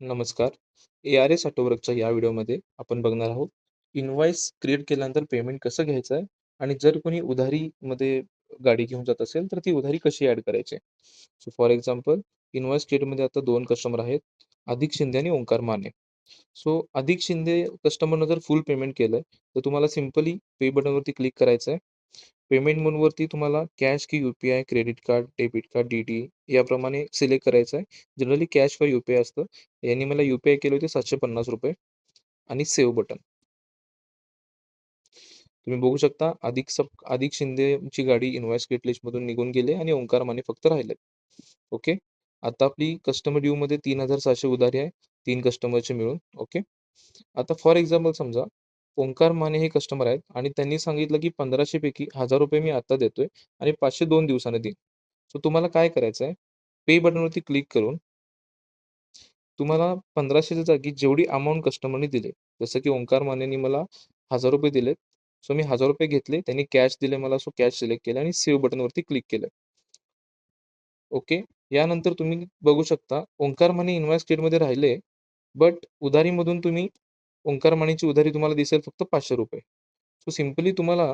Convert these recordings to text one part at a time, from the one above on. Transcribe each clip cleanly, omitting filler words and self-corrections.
नमस्कार. ARS ऑटोवर्कच्या या व्हिडिओमध्ये आपण बघणार आहोत, इनव्हॉइस क्रिएट केल्यानंतर पेमेंट कसं घ्यायचं आहे आणि जर कोणी उधारीमध्ये गाडी घेऊन जात असेल, तर ती उधारी कशी ॲड करायची. सो फॉर एक्झाम्पल, इनव्हॉइस क्रिएटमध्ये आता 2 कस्टमर आहेत, अधिक शिंदे आणि ओंकार माने. सो अधिक शिंदे कस्टमरनं जर फुल पेमेंट केलं, तर तुम्हाला सिंपली पे बटनवरती क्लिक करायचं आहे. पेमेंट मोडवरती तुम्हाला कॅश की UPI, credit card, debit card, DD याप्रमाणे सिलेक्ट करायचं आहे. जनरली कॅश किंवा यू-पी-आय असतं. यांनी मला यू-पी-आय केले होते ₹750 आणि सेव्ह बटन. तुम्ही बघू शकता अधिक शिंदेची गाडी इन्व्हॉइस क्रेडिट लिस्टमधून निघून गेली आणि ओंकार माने फक्त राहिले. ओके. आता आपली कस्टमर ड्यूमध्ये 3,700 उधारी आहे, 3 कस्टमरचे मिळून. ओके. आता फॉर एक्झाम्पल समजा ओंकार माने हे कस्टमर आहेत आणि त्यांनी सांगितलं की 1500 पैकी ₹1000 मी आता देतोय आणि 500 2 दिवसांनी देईन. सो तुम्हाला काय करायचं आहे, पे बटनवरती क्लिक करून तुम्हाला 1500च्या जागी जेवढी अमाउंट कस्टमरने दिली, जसं की ओंकार मानेनी मला ₹1000 दिलेत. सो मी ₹1000 घेतले, त्यांनी कॅश दिले मला, सो कॅश सिलेक्ट केलं आणि सेव्ह बटनवरती क्लिक केलं. ओके. यानंतर तुम्ही बघू शकता ओंकार माने इन्व्हॉइस स्टेटमध्ये राहिले, बट उधारीमधून तुम्ही ओंकार मानेची उधारी तुम्हाला दिसेल फक्त ₹500. सो सिम्पली तुम्हाला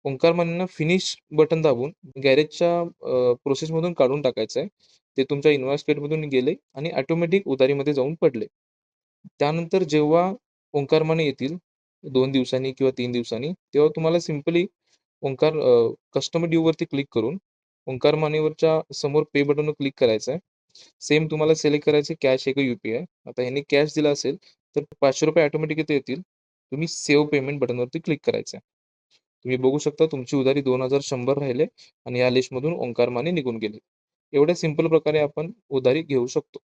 ओंकार मानेंना फिनिश बटन दाबून गॅरेजच्या प्रोसेसमधून काढून टाकायचं आहे. ते तुमच्या इन्व्हॉइस स्टेटमधून गेले आणि ऑटोमॅटिक उधारीमध्ये जाऊन पडले. त्यानंतर जेव्हा ओंकार माने येतील 2 दिवसांनी किंवा 3 दिवसांनी, तेव्हा तुम्हाला सिम्पली कस्टमर ड्यूवरती क्लिक करून ओंकार मानेवरच्या समोर पे बटनवर क्लिक करायचं आहे. सेम तुम्हाला सिलेक्ट करायचे कॅश आहे का यू-पी-आय. आता ह्यांनी कॅश दिला असेल, तर ₹500 ऑटोमॅटिक इथे येतील. तुम्ही सेव्ह पेमेंट बटनवरती क्लिक करायचं आहे. तुम्ही बघू शकता तुमची उधारी 2,100 राहिले आणि या लिस्टमधून ओंकार माने निघून गेले. एवढ्या सिंपल प्रकारे आपण उधारी घेऊ शकतो.